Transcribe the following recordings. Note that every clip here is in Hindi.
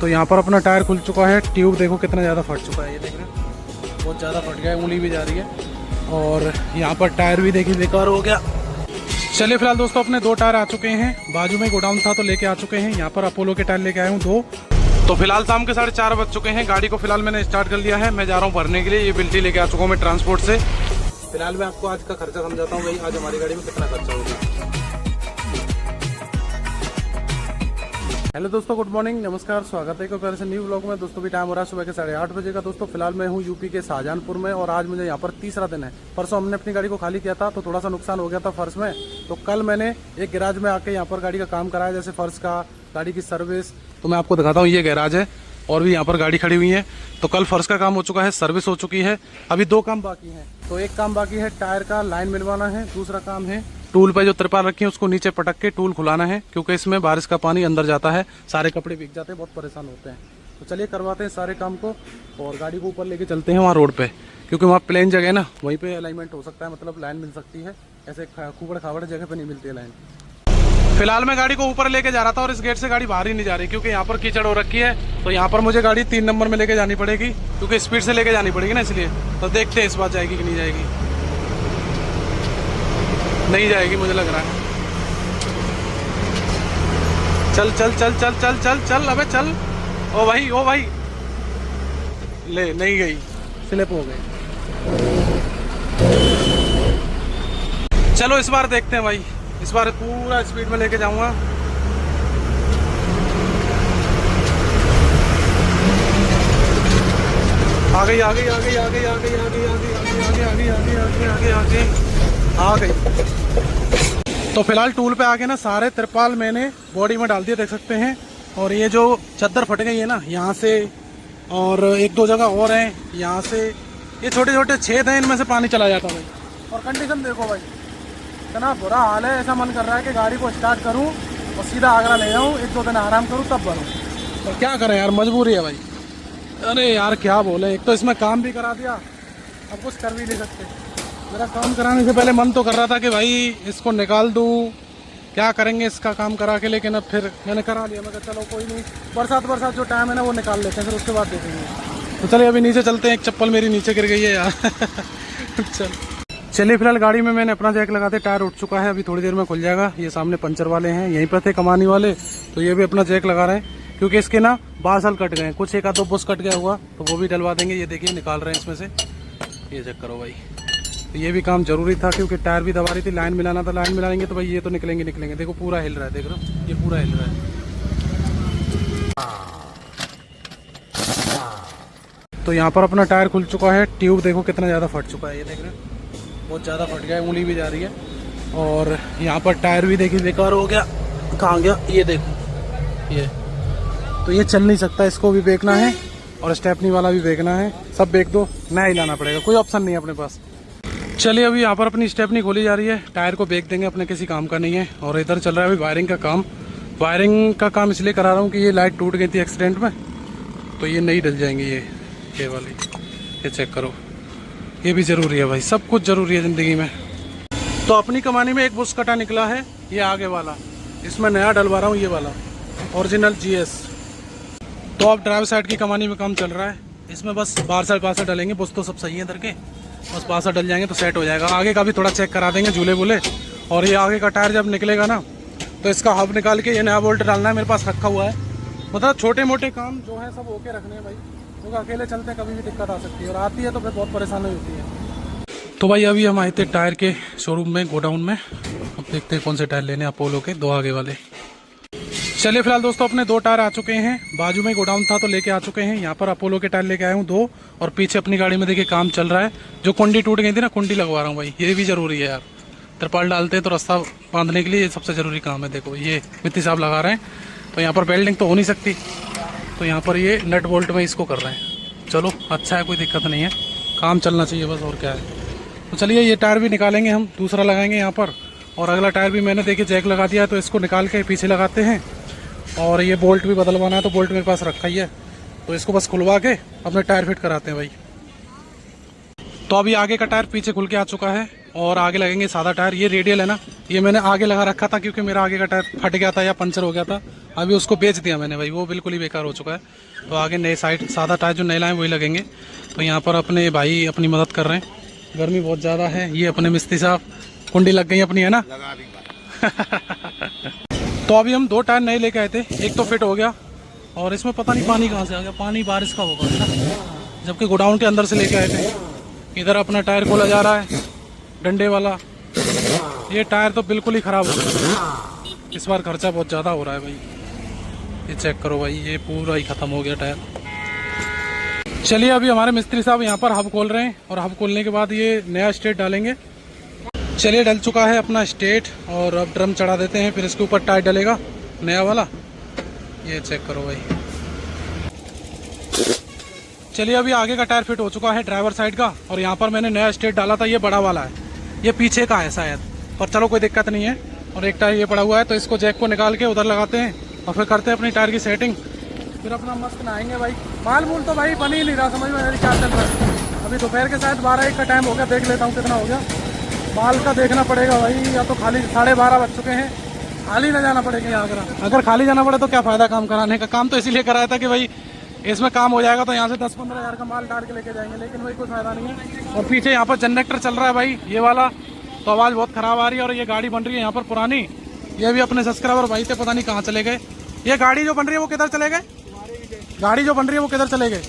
तो यहाँ पर अपना टायर खुल चुका है। ट्यूब देखो कितना ज़्यादा फट चुका है, ये देख रहे हैं बहुत ज़्यादा फट गया है, उंगली भी जा रही है। और यहाँ पर टायर भी देखिए बेकार हो गया। चलिए फिलहाल दोस्तों अपने 2 टायर आ चुके हैं, बाजू में गोडाउन था तो लेके आ चुके हैं। यहाँ पर अपोलो के टायर लेके आए हूँ 2। तो फिलहाल शाम के 4:30 बज चुके हैं। गाड़ी को फिलहाल मैंने स्टार्ट कर लिया है, मैं जा रहा हूँ भरने के लिए। ये बिल्टी लेके आ चुका हूँ मैं ट्रांसपोर्ट से। फिलहाल मैं आपको आज का खर्चा समझाता हूँ भाई, आज हमारी गाड़ी में कितना खर्चा होगा। हेलो दोस्तों, गुड मॉर्निंग, नमस्कार, स्वागत है एक बार से न्यू व्लॉग में। दोस्तों भी टाइम हो रहा है सुबह के 8:30 बजे का। दोस्तों फिलहाल मैं हूँ यूपी के शाहजहानपुर में और आज मुझे यहाँ पर तीसरा दिन है। परसों हमने अपनी गाड़ी को खाली किया था तो थोड़ा सा नुकसान हो गया था फर्श में। तो कल मैंने एक गैराज में आके यहाँ पर गाड़ी का काम कराया, जैसे फर्श का, गाड़ी की सर्विस। तो मैं आपको दिखाता हूँ, ये गैराज है और भी यहाँ पर गाड़ी खड़ी हुई है। तो कल फर्श का काम हो चुका है, सर्विस हो चुकी है, अभी 2 काम बाकी हैं। तो एक काम बाकी है टायर का लाइन मिलवाना है, दूसरा काम है टूल पे जो त्रिपाल रखी है उसको नीचे पटक के टूल खुलाना है, क्योंकि इसमें बारिश का पानी अंदर जाता है, सारे कपड़े भीग जाते हैं, बहुत परेशान होते हैं। तो चलिए करवाते हैं सारे काम को और गाड़ी को ऊपर लेके चलते हैं वहाँ रोड पे, क्योंकि वहाँ प्लेन जगह है ना, वहीं पे अलाइनमेंट हो सकता है, मतलब लाइन मिल सकती है। ऐसे खूबड़ खावड़ जगह पे नहीं मिलती है लाइन। फिलहाल मैं गाड़ी को ऊपर लेके जा रहा था और इस गेट से गाड़ी बाहर ही नहीं जा रही, क्योंकि यहाँ पर कीचड़ हो रखी है। तो यहाँ पर मुझे गाड़ी 3 नंबर में लेके जानी पड़ेगी, क्योंकि स्पीड से लेके जानी पड़ेगी ना, इसलिए। तो देखते हैं इस बार जाएगी कि नहीं जाएगी। नहीं जाएगी मुझे लग रहा है। चल चल चल चल चल चल चल, अबे चल। ओ भाई ले, नहीं गई, स्लिप हो गई। चलो इस बार देखते हैं भाई, इस बार पूरा स्पीड में लेके जाऊंगा। आ गई आ गई आ गई आ गई आ गई आ गई आ गई आ गई आ गई आ गई आ गई आ गई आ गई आ गई। तो फिलहाल टूल पे आके ना सारे त्रिपाल मैंने बॉडी में डाल दिए, देख सकते हैं। और ये जो चद्दर फट गई है ना यहाँ से, और 1-2 जगह और हैं यहाँ से, ये छोटे छोटे छेद हैं, इनमें से पानी चला जाता है भाई। और कंडीशन देखो भाई, इतना बुरा हाल है। ऐसा मन कर रहा है कि गाड़ी को स्टार्ट करूं और सीधा आगरा ले जाऊं, 1-2 दिन आराम करूं तब भरूं। तो क्या करें यार, मजबूरी है भाई। अरे यार क्या बोले, एक तो इसमें काम भी करा दिया, अब कुछ कर भी नहीं सकते। मेरा काम कराने से पहले मन तो कर रहा था कि भाई इसको निकाल दूं, क्या करेंगे इसका काम करा के, लेकिन अब फिर मैंने करा लिया। मैं कहा चलो कोई नहीं, बरसात जो टाइम है ना वो निकाल लेते हैं, फिर उसके बाद देखेंगे। तो चलिए अभी नीचे चलते हैं। एक चप्पल मेरी नीचे गिर गई है यार। चलिए फिलहाल गाड़ी में मैंने अपना जैक लगाते, टायर उठ चुका है, अभी थोड़ी देर में खुल जाएगा। ये सामने पंचर वाले हैं, यहीं पर थे कमानी वाले, तो ये भी अपना जैक लगा रहे हैं, क्योंकि इसके ना बासल कट गए, कुछ 1-2 बुश कट गया हुआ, तो वो भी डलवा देंगे। ये देखिए निकाल रहे हैं इसमें से, ये चेक करो भाई। तो ये भी काम जरूरी था, क्योंकि टायर भी दबा रही थी, लाइन मिलाना था, लाइन मिलाएंगे तो भाई ये तो निकलेंगे। देखो पूरा हिल रहा है, देख रहे हो, ये पूरा हिल रहा है। तो यहाँ पर अपना टायर खुल चुका है। ट्यूब देखो कितना ज़्यादा फट चुका है, ये देख रहे हो बहुत ज़्यादा फट गया है, उंगली भी जा रही है। और यहाँ पर टायर भी देखिए बेकार हो गया, कहाँ गया ये देखो, ये तो ये चल नहीं सकता, इसको भी बेचना है और स्टेपनी वाला भी बेचना है, सब बेच दो, नया ही लाना पड़ेगा, कोई ऑप्शन नहीं है अपने पास। चलिए अभी यहाँ पर अपनी स्टेपनी खोली जा रही है, टायर को बेच देंगे, अपने किसी काम का नहीं है। और इधर चल रहा है अभी वायरिंग का काम। वायरिंग का काम इसलिए करा रहा हूँ कि ये लाइट टूट गई थी एक्सीडेंट में, तो ये नहीं डल जाएंगी, ये वाली, ये चेक करो, ये भी ज़रूरी है भाई, सब कुछ ज़रूरी है ज़िंदगी में। तो अपनी कमानी में एक बुश कटा निकला है, ये आगे वाला, इसमें नया डलवा रहा हूँ, ये वाला ओरिजिनल GS। तो अब ड्राइवर साइड की कमानी में काम चल रहा है, इसमें बस बाहर साइड डलेंगे, बुश तो सब सही है इधर के, बस बाहर डल जाएंगे तो सेट हो जाएगा। आगे का भी थोड़ा चेक करा देंगे, झूले वूले। और ये आगे का टायर जब निकलेगा ना, तो इसका हब निकाल के ये नया बोल्ट डालना है, मेरे पास रखा हुआ है। मतलब छोटे मोटे काम जो है सब ओके रखने हैं भाई, क्योंकि अकेले चलते कभी भी दिक्कत आ सकती है, और आती है तो फिर बहुत परेशानी होती है। तो भाई अभी हम आए थे टायर के शोरूम में, गोडाउन में। अब देखते हैं कौन से टायर लेने, अपोलो के 2 आगे वाले। चलिए फिलहाल दोस्तों अपने 2 टायर आ चुके हैं, बाजू में गोडाउन था तो लेके आ चुके हैं। यहाँ पर अपोलो के टायर लेके आया हूँ 2, और पीछे अपनी गाड़ी में देखिए काम चल रहा है। जो कुंडी टूट गई थी ना, कुंडी लगवा रहा हूँ भाई, ये भी ज़रूरी है यार। त्रिपाल डालते हैं तो रास्ता बांधने के लिए ये सबसे ज़रूरी काम है। देखो ये मित्ती साहब लगा रहे हैं, तो यहाँ पर वेल्डिंग तो हो नहीं सकती, तो यहाँ पर ये नट बोल्ट में इसको कर रहे हैं। चलो अच्छा है, कोई दिक्कत नहीं है, काम चलना चाहिए बस, और क्या है। तो चलिए ये टायर भी निकालेंगे हम, दूसरा लगाएंगे यहाँ पर। और अगला टायर भी मैंने देखिए जैक लगा दिया है, तो इसको निकाल के पीछे लगाते हैं। और ये बोल्ट भी बदलवाना है, तो बोल्ट मेरे पास रखा ही है, तो इसको बस खुलवा के अपने टायर फिट कराते हैं भाई। तो अभी आगे का टायर पीछे खुल के आ चुका है, और आगे लगेंगे सादा टायर। ये रेडियल है ना, ये मैंने आगे लगा रखा था क्योंकि मेरा आगे का टायर फट गया था या पंचर हो गया था। अभी उसको बेच दिया मैंने भाई, वो बिल्कुल ही बेकार हो चुका है। तो आगे नए साइड सादा टायर जो नए लाए वही लगेंगे। तो यहाँ पर अपने भाई अपनी मदद कर रहे हैं, गर्मी बहुत ज़्यादा है। ये अपने मिस्त्री साहब, कुंडी लग गई अपनी है ना। तो अभी हम 2 टायर नए लेके आए थे, एक तो फिट हो गया और इसमें पता नहीं पानी कहाँ से आ गया। पानी बारिश का होगा ना, जबकि गोडाउन के अंदर से लेके आए थे। इधर अपना टायर खोला जा रहा है डंडे वाला। ये टायर तो बिल्कुल ही ख़राब हो गया। इस बार खर्चा बहुत ज़्यादा हो रहा है भाई। ये चेक करो भाई, ये पूरा ही ख़त्म हो गया टायर। चलिए अभी हमारे मिस्त्री साहब यहाँ पर हब खोल रहे हैं और हब खोलने के बाद ये नया स्टेट डालेंगे। चलिए डल चुका है अपना स्टेट और अब ड्रम चढ़ा देते हैं, फिर इसके ऊपर टायर डलेगा नया वाला। ये चेक करो भाई। चलिए अभी आगे का टायर फिट हो चुका है ड्राइवर साइड का, और यहाँ पर मैंने नया स्टेट डाला था। ये बड़ा वाला है, ये पीछे का है शायद, पर चलो कोई दिक्कत नहीं है। और एक टायर ये पड़ा हुआ है, तो इसको जैक को निकाल के उधर लगाते हैं और फिर करते हैं अपनी टायर की सेटिंग। फिर अपना मस्त नहाएंगे भाई। माल मूल तो भाई बन ही नहीं रहा, समझ में क्या चल रहा है। अभी दोपहर के शायद 12-1 का टाइम हो गया, देख लेता हूँ कितना हो गया। माल का देखना पड़ेगा भाई, या तो खाली 12:30 बज चुके हैं, खाली ना जाना पड़ेगा यहाँ। अगर खाली जाना पड़े तो क्या फ़ायदा काम कराने का। काम तो इसीलिए कराया था कि भाई इसमें काम हो जाएगा तो यहाँ से 10-15 हज़ार का माल डाल के लेके जाएंगे, लेकिन भाई कोई फ़ायदा नहीं है। और पीछे यहाँ पर जनरेटर चल रहा है भाई, ये वाला, तो आवाज़ बहुत ख़राब आ रही है। और ये गाड़ी बन रही है यहाँ पर पुरानी, ये भी अपने सब्सक्राइबर भाई थे, पता नहीं कहाँ चले गए। ये गाड़ी जो बन रही है वो किधर चले गए? गाड़ी जो बन रही है वो किधर चले गए?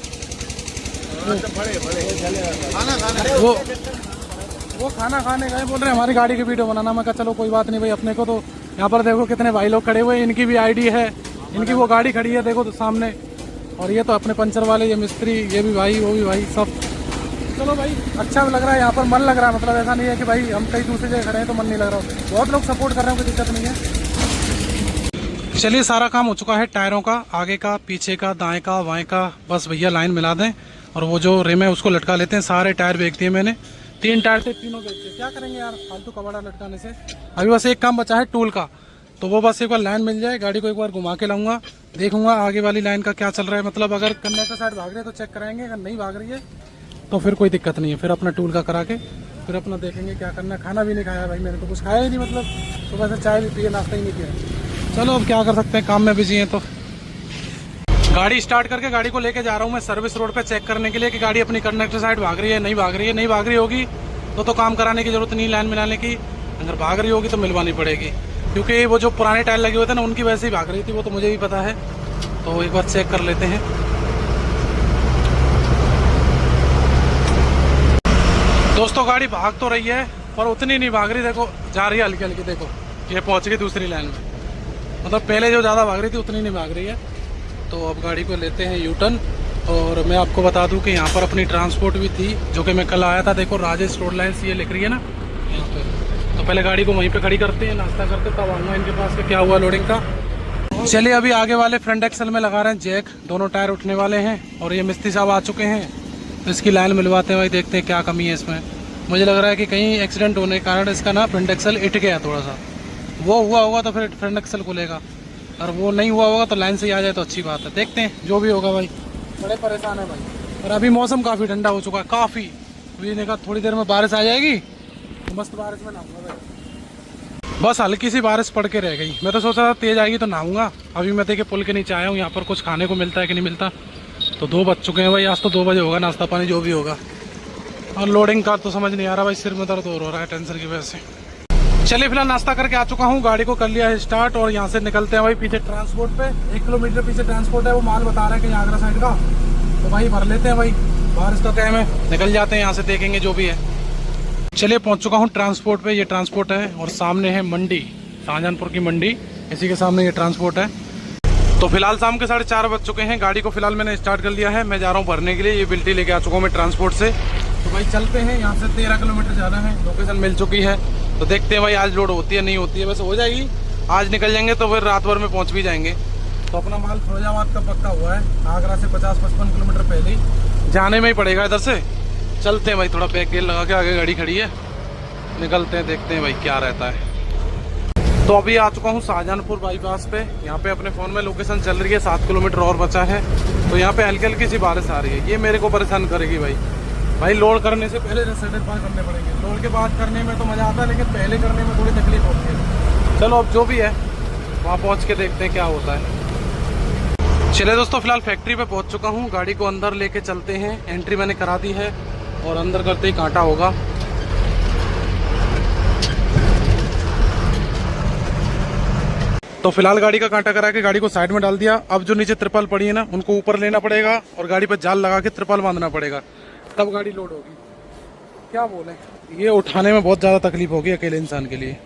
वो खाना खाने गए, बोल रहे हैं हमारी गाड़ी की वीडियो बनाना। मैं कहा चलो कोई बात नहीं भाई, अपने को तो यहाँ पर देखो कितने भाई लोग खड़े हुए हैं, इनकी भी आईडी है, इनकी वो गाड़ी खड़ी है देखो तो सामने। और ये तो अपने पंचर वाले, ये मिस्त्री, ये भी भाई, वो भी भाई, सब। चलो भाई अच्छा लग रहा है यहाँ पर, मन लग रहा है। मतलब ऐसा नहीं है कि भाई हम कहीं दूसरी जगह खड़े हैं तो मन नहीं लग रहा। बहुत लोग सपोर्ट कर रहे हैं, कोई दिक्कत नहीं है। चलिए सारा काम हो चुका है टायरों का, आगे का, पीछे का, दाएं का, बाएं का। बस भैया लाइन मिला दें और वो जो रिम है उसको लटका लेते हैं। सारे टायर बेच दिए मैंने, 3 टायर थे, तीनों बेच दिए। क्या करेंगे यार फालतू कबाड़ा लटकाने से। अभी बस एक काम बचा है टूल का, तो वो बस एक बार लाइन मिल जाए, गाड़ी को एक बार घुमा के लाऊंगा, देखूंगा आगे वाली लाइन का क्या चल रहा है। मतलब अगर कंडक्टर साइड भाग रहे है तो चेक कराएंगे, अगर नहीं भाग रही है तो फिर कोई दिक्कत नहीं है। फिर अपना टूल का करा के फिर अपना देखेंगे क्या करना है। खाना भी नहीं खाया भाई मैंने, तो कुछ खाया ही नहीं। मतलब सुबह से चाय भी पिए, नाश्ता ही नहीं किया। चलो अब क्या कर सकते हैं, काम में बिजी हैं। तो गाड़ी स्टार्ट करके गाड़ी को लेके जा रहा हूँ मैं सर्विस रोड पे चेक करने के लिए कि गाड़ी अपनी कंडक्टर साइड भाग रही है, नहीं भाग रही है। नहीं भाग रही होगी तो काम कराने की जरूरत नहीं, लाइन मिलाने की। अगर भाग रही होगी तो मिलवानी पड़ेगी, क्योंकि वो जो पुराने टायर लगे हुए थे ना उनकी वैसे ही भाग रही थी, वो तो मुझे भी पता है। तो एक बार चेक कर लेते हैं। दोस्तों गाड़ी भाग तो रही है पर उतनी नहीं भाग रही, देखो जा रही है हल्की हल्की। देखो ये पहुंच गई दूसरी लाइन में, मतलब पहले जो ज़्यादा भाग रही थी उतनी नहीं भाग रही है। तो अब गाड़ी को लेते हैं यू टर्न। और मैं आपको बता दूं कि यहाँ पर अपनी ट्रांसपोर्ट भी थी, जो कि मैं कल आया था। देखो राजेश रोड लाइन्स ये लिख रही है ना यहाँ पे। तो पहले गाड़ी को वहीं पे खड़ी करते हैं, नाश्ता करते, तब आऊँगा इनके पास कि क्या हुआ लोडिंग का। चलिए अभी आगे वाले फ्रंट एक्सल में लगा रहे हैं जैक, दोनों टायर उठने वाले हैं। और ये मिस्त्री साहब आ चुके हैं, तो इसकी लाइन मिलवाते हैं भाई, देखते हैं क्या कमी है इसमें। मुझे लग रहा है कि कहीं एक्सीडेंट होने के कारण इसका ना फ्रंट एक्सल इट गया थोड़ा सा। वो हुआ होगा तो फिर फ्रंट एक्सल खुलेगा, और वो नहीं हुआ होगा तो लाइन से ही आ जाए तो अच्छी बात है। देखते हैं जो भी होगा भाई, बड़े परेशान है भाई। और अभी मौसम काफ़ी ठंडा हो चुका है, काफ़ी। अभी ने कहा थोड़ी देर में बारिश आ जाएगी, तो मस्त बारिश में नहाऊंगा भाई। बस हल्की सी बारिश पड़ के रह गई, मैं तो सोचा था तेज़ आएगी तो नहाऊंगा। अभी मैं देखे पुल के नीचे आया हूँ, यहाँ पर कुछ खाने को मिलता है कि नहीं मिलता। तो 2 बज चुके हैं भाई, आज तो 2 बजे होगा नाश्ता पानी जो भी होगा। और लोडिंग का तो समझ नहीं आ रहा भाई, सिर में दर्द हो रहा है टेंशन की वजह से। चलिए फिलहाल नाश्ता करके आ चुका हूँ, गाड़ी को कर लिया है स्टार्ट और यहाँ से निकलते हैं भाई पीछे ट्रांसपोर्ट पे। 1 किलोमीटर पीछे ट्रांसपोर्ट है, वो माल बता रहा है कि आगरा साइड का। तो भाई भर लेते हैं भाई, बारिश का टाइम है, निकल जाते हैं यहाँ से, देखेंगे जो भी है। चलिए पहुँच चुका हूँ ट्रांसपोर्ट पे, ये ट्रांसपोर्ट है और सामने है मंडी, शाहजहानपुर की मंडी, इसी के सामने ये ट्रांसपोर्ट है। तो फिलहाल शाम के 4:30 बज चुके हैं, गाड़ी को फिलहाल मैंने स्टार्ट कर लिया है। मैं जा रहा हूँ भरने के लिए, ये बिल्टी लेके आ चुका हूँ मैं ट्रांसपोर्ट से। तो भाई चलते हैं, यहाँ से 13 किलोमीटर जाना है, लोकेशन मिल चुकी है। तो देखते हैं भाई आज लोड होती है नहीं होती है, वैसे हो जाएगी। आज निकल जाएंगे तो फिर रात भर में पहुँच भी जाएंगे। तो अपना माल फिरोजाबाद का पक्का हुआ है, आगरा से 50-55 किलोमीटर पहले ही जाने में ही पड़ेगा इधर से। चलते हैं भाई, थोड़ा बैक गेयर लगा के, आगे गाड़ी खड़ी है, निकलते हैं, देखते हैं भाई क्या रहता है। तो अभी आ चुका हूँ शाहजहानपुर बाईपास पे। यहाँ पे अपने फ़ोन में लोकेशन चल रही है, 7 किलोमीटर और बचा है। तो यहाँ पे हल्की हल्की सी बारिश आ रही है, ये मेरे को परेशान करेगी भाई। भाई लोड करने से पहले रस्ते पार करने पड़ेंगे। लोड के बाद करने में तो मज़ा आता है, लेकिन पहले करने में थोड़ी तकलीफ होती है। चलो अब जो भी है वहाँ पहुँच के देखते हैं क्या होता है। चलिए दोस्तों, फिलहाल फैक्ट्री पे पहुँच चुका हूँ। गाड़ी को अंदर लेके चलते हैं। एंट्री मैंने करा दी है और अंदर करते ही कांटा होगा। तो फिलहाल गाड़ी का कांटा करा के गाड़ी को साइड में डाल दिया। अब जो नीचे त्रिपाल पड़ी है ना, उनको ऊपर लेना पड़ेगा और गाड़ी पर जाल लगा के त्रिपाल बांधना पड़ेगा, तब गाड़ी लोड होगी। क्या बोले, ये उठाने में बहुत ज़्यादा तकलीफ होगी अकेले इंसान के लिए।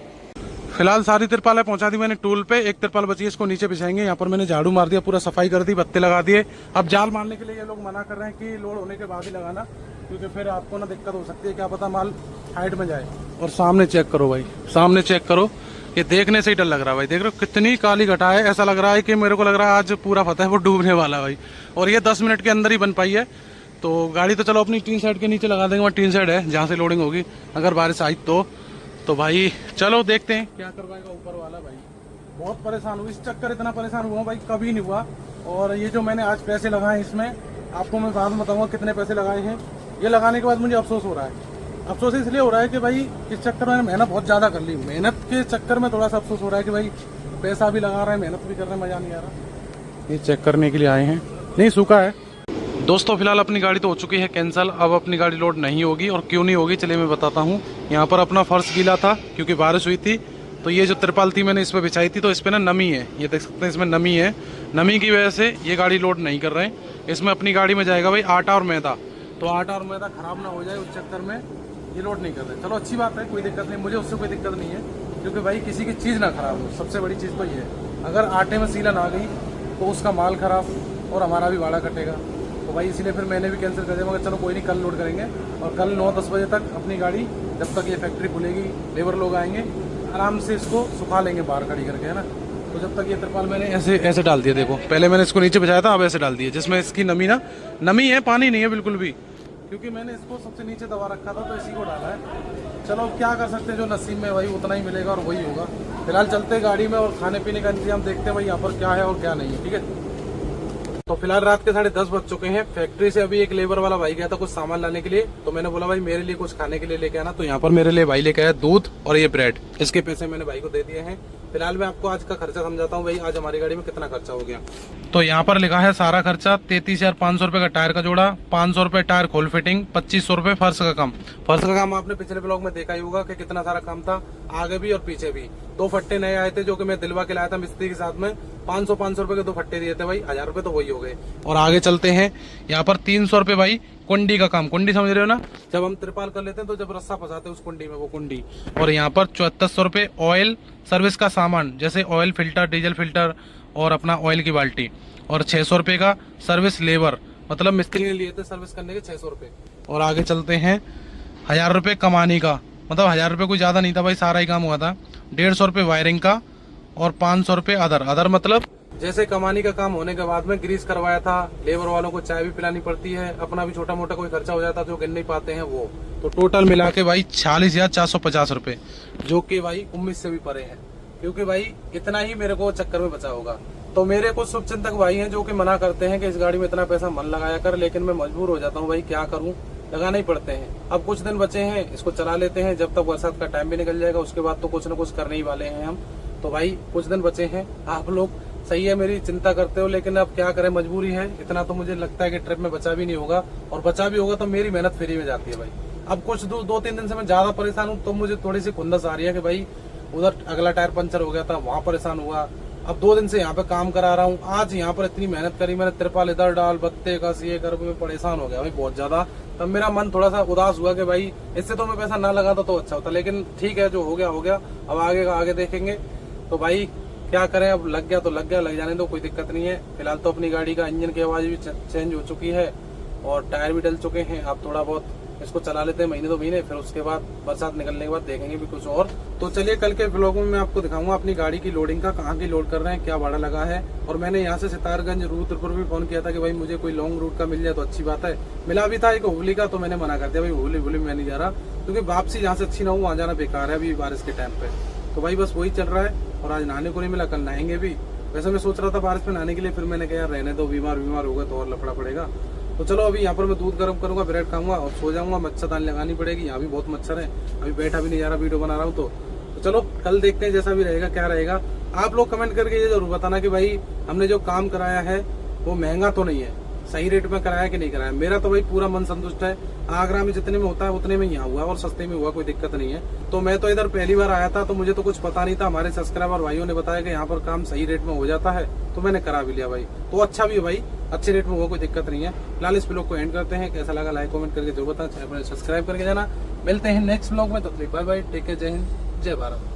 फिलहाल सारी तिरपालें पहुंचा दी मैंने टूल पे। एक तिरपाल बची है, इसको नीचे बिछाएंगे। यहाँ पर मैंने झाड़ू मार दिया, पूरा सफाई कर दी, बत्ते लगा दिए। अब जाल मारने के लिए ये लोग मना कर रहे हैं कि लोड होने के बाद ही लगाना, क्योंकि फिर आपको ना दिक्कत हो सकती है, क्या पता माल हाइट में जाए। और सामने चेक करो भाई, सामने चेक करो, ये देखने से ही डर लग रहा है भाई। देख रहे हो कितनी काली घटा है, ऐसा लग रहा है कि मेरे को लग रहा है आज पूरा फतेहपुर डूबने वाला भाई। और ये 10 मिनट के अंदर ही बन पाई है। तो गाड़ी तो चलो अपनी टीन शेड के नीचे लगा देंगे, वहाँ टीन शेड है जहाँ से लोडिंग होगी अगर बारिश आई तो भाई चलो देखते हैं क्या करवाएगा ऊपर वाला भाई। बहुत परेशान हूँ इस चक्कर, इतना परेशान हुआ भाई कभी नहीं हुआ। और ये जो मैंने आज पैसे लगाए इसमें, आपको मैं बाद में बताऊंगा कितने पैसे लगाए हैं। ये लगाने के बाद मुझे अफसोस हो रहा है। अफसोस इसलिए हो रहा है कि भाई इस चक्कर में मेहनत बहुत ज़्यादा कर ली। मेहनत के चक्कर में थोड़ा सा अफसोस हो रहा है कि भाई पैसा भी लगा रहे हैं, मेहनत भी कर रहे हैं, मज़ा नहीं आ रहा। ये चेक करने के लिए आए हैं, नहीं सूखा है। दोस्तों फिलहाल अपनी गाड़ी तो हो चुकी है कैंसिल। अब अपनी गाड़ी लोड नहीं होगी, और क्यों नहीं होगी चलिए मैं बताता हूँ। यहाँ पर अपना फर्श गीला था क्योंकि बारिश हुई थी, तो ये जो तिरपाल थी मैंने इस पर बिछाई थी, तो इस पर ना नमी है, ये देख सकते हैं इसमें नमी है। नमी की वजह से ये गाड़ी लोड नहीं कर रहे हैं। इसमें अपनी गाड़ी में जाएगा भाई आटा और मैदा, तो आटा और मैदा खराब ना हो जाए उस चक्कर में ये लोड नहीं कर रहे। चलो अच्छी बात है, कोई दिक्कत नहीं, मुझे उससे कोई दिक्कत नहीं है, क्योंकि भाई किसी की चीज़ ना खराब हो, सबसे बड़ी चीज़ तो ये है। अगर आटे में सीलन आ गई तो उसका माल खराब और हमारा भी भाड़ा कटेगा। तो भाई इसीलिए फिर मैंने भी कैंसिल कर दिया। मगर चलो कोई नहीं, कल लोड करेंगे। और कल 9-10 बजे तक अपनी गाड़ी, जब तक ये फैक्ट्री खुलेगी, लेबर लोग आएंगे, आराम से इसको सुखा लेंगे बाहर खड़ी करके, है ना। तो जब तक ये तिरपाल मैंने ऐसे डाल दिया, देखो पहले मैंने इसको नीचे बिछाया था, अब ऐसे डाल दिया, जिसमें इसकी नमी है, पानी नहीं है बिल्कुल भी, क्योंकि मैंने इसको सबसे नीचे दबा रखा था, तो इसी को डाला है। चलो अब क्या कर सकते हैं, जो नसीब में भाई उतना ही मिलेगा और वही होगा। फिलहाल चलते गाड़ी में और खाने पीने का इंतजाम देखते हैं भाई यहाँ पर क्या है और क्या नहीं है, ठीक है। तो फिलहाल रात के 10:30 बज चुके हैं। फैक्ट्री से अभी एक लेबर वाला भाई गया था कुछ सामान लाने के लिए, तो मैंने बोला भाई मेरे लिए कुछ खाने के लिए लेके आना। तो यहाँ पर मेरे लिए भाई लेके आया दूध और ये ब्रेड, इसके पैसे मैंने भाई को दे दिए हैं। फिलहाल मैं आपको आज का खर्चा समझाता हूँ भाई, आज हमारी गाड़ी में कितना खर्चा हो गया। तो यहाँ पर लिखा है सारा खर्चा 33,500 रुपए का टायर का जोड़ा, 500 रुपए टायर खोल फिटिंग, 2500 रुपए फर्श का काम। फर्श का काम आपने पिछले ब्लॉग में देखा ही होगा कि कितना सारा काम था, आगे भी और पीछे भी। 2 फट्टे नए आए थे जो कि मैं दिलवा के लाया था मिस्त्री के साथ में, 500 रुपए के 2 फट्टे दिए थे भाई, 1000 रुपए तो वही हो गए। और आगे चलते हैं, यहाँ पर 300 रुपए भाई कुंडी का काम। कुंडी समझ रहे हो ना, जब हम त्रिपाल कर लेते हैं तो जब रस्सा फंसाते हैं उस कुंडी में, वो कुंडी। और यहाँ पर 7400 रुपए ऑयल सर्विस का सामान, जैसे ऑयल फिल्टर, डीजल फिल्टर और अपना ऑयल की बाल्टी। और 600 रुपए का सर्विस लेबर, मतलब मिस्त्री ने लिए थे सर्विस करने के 600 रुपए। और आगे चलते हैं 1000 रुपए कमानी का, मतलब 1000 रुपए कोई ज्यादा नहीं था भाई, सारा ही काम हुआ था। 150 रुपए वायरिंग का और 500 रुपए अदर मतलब जैसे कमानी का काम होने के बाद में ग्रीस करवाया था, लेबर वालों को चाय भी पिलानी पड़ती है, अपना भी छोटा मोटा कोई खर्चा हो जाता जो गिन नहीं पाते हैं वो। तो टोटल मिला के भाई 46,450 रुपए, जो कि भाई उम्मीद से भी परे है, क्योंकि भाई इतना ही मेरे को चक्कर में बचा होगा। तो मेरे कुछ शुभचिंतक भाई हैं जो कि मना करते हैं कि इस गाड़ी में इतना पैसा मन लगाया कर, लेकिन मैं मजबूर हो जाता हूँ भाई, क्या करूँ, लगाना ही पड़ते हैं। अब कुछ दिन बचे हैं, इसको चला लेते हैं, जब तक बरसात का टाइम भी निकल जाएगा उसके बाद तो कुछ न कुछ करने ही वाले हैं हम। तो भाई कुछ दिन बचे हैं, आप लोग सही है मेरी चिंता करते हो, लेकिन अब क्या करें, मजबूरी है। इतना तो मुझे लगता है कि ट्रिप में बचा भी नहीं होगा, और बचा भी होगा तो मेरी मेहनत फ्री में जाती है भाई। अब कुछ 2-3 दिन से मैं ज्यादा परेशान हूँ, तो मुझे थोड़ी सी खुंदस आ रही है कि भाई उधर अगला टायर पंचर हो गया था, वहां परेशान हुआ। अब 2 दिन से यहाँ पे काम करा रहा हूँ, आज यहाँ पर इतनी मेहनत करी मैंने, तिरपाल इधर डाल, बत्ते का ये कर, मैं परेशान हो गया भाई बहुत ज्यादा। तब मेरा मन थोड़ा सा उदास हुआ कि भाई इससे तो मैं पैसा ना लगाता तो अच्छा होता, लेकिन ठीक है जो हो गया हो गया, अब आगे का आगे देखेंगे। तो भाई क्या करें, अब लग गया तो लग गया, लग जाने दो, कोई दिक्कत नहीं है। फिलहाल तो अपनी गाड़ी का इंजन की आवाज भी चेंज हो चुकी है और टायर भी डल चुके हैं। अब थोड़ा बहुत इसको चला लेते हैं महीने 2 महीने, फिर उसके बाद बरसात निकलने के बाद देखेंगे भी कुछ और। तो चलिए कल के ब्लॉग में मैं आपको दिखाऊंगा अपनी गाड़ी की लोडिंग का, कहाँ की लोड कर रहे हैं, क्या भाड़ा लगा है। और मैंने यहाँ से सितारगंज रुद्रपुर भी फोन किया था कि भाई मुझे कोई लॉन्ग रूट का मिल जाए तो अच्छी बात है। मिला भी था एक हुबली का, तो मैंने मना कर दिया भाई, हुबली मैं नहीं जा रहा, क्योंकि वापसी जहाँ से अच्छी ना हो वहाँ जाना बेकार है अभी बारिश के टाइम पे। तो भाई बस वही चल रहा है। और आज नहाने को नहीं मिला, कल नहाएंगे भी। वैसे मैं सोच रहा था बारिश में नहाने के लिए, फिर मैंने कहा यार रहने दो, बीमार होगा तो और लफड़ा पड़ेगा। तो चलो अभी यहाँ पर मैं दूध गर्म करूंगा, ब्रेड खाऊंगा और सो जाऊंगा। मच्छरदानी लगानी पड़ेगी, यहाँ भी बहुत मच्छर है, अभी बैठा भी नहीं जा रहा, वीडियो बना रहा हूँ। तो चलो कल देखते हैं जैसा भी रहेगा क्या रहेगा। आप लोग कमेंट करके ये जरूर बताना कि भाई हमने जो काम कराया है वो महंगा तो नहीं है, सही रेट में कराया कि नहीं कराया। मेरा तो भाई पूरा मन संतुष्ट है। आगरा में जितने में होता है उतने में यहाँ हुआ और सस्ते में हुआ, कोई दिक्कत नहीं है। तो मैं तो इधर पहली बार आया था तो मुझे तो कुछ पता नहीं था। हमारे सब्सक्राइबर भाइयों ने बताया कि यहाँ पर काम सही रेट में हो जाता है, तो मैंने करा भी लिया भाई। तो अच्छा भी है भाई, अच्छे रेट में हुआ, कोई दिक्कत नहीं है। फिलहाल इस ब्लॉग को एंड करते हैं। कैसा लगा लाइक कमेंट करके जरूर बताना, चैनल सब्सक्राइब करके जाना। मिलते हैं नेक्स्ट ब्लॉग में, तब तक बाय बाय, टेक केयर, जय हिंद, जय भारत।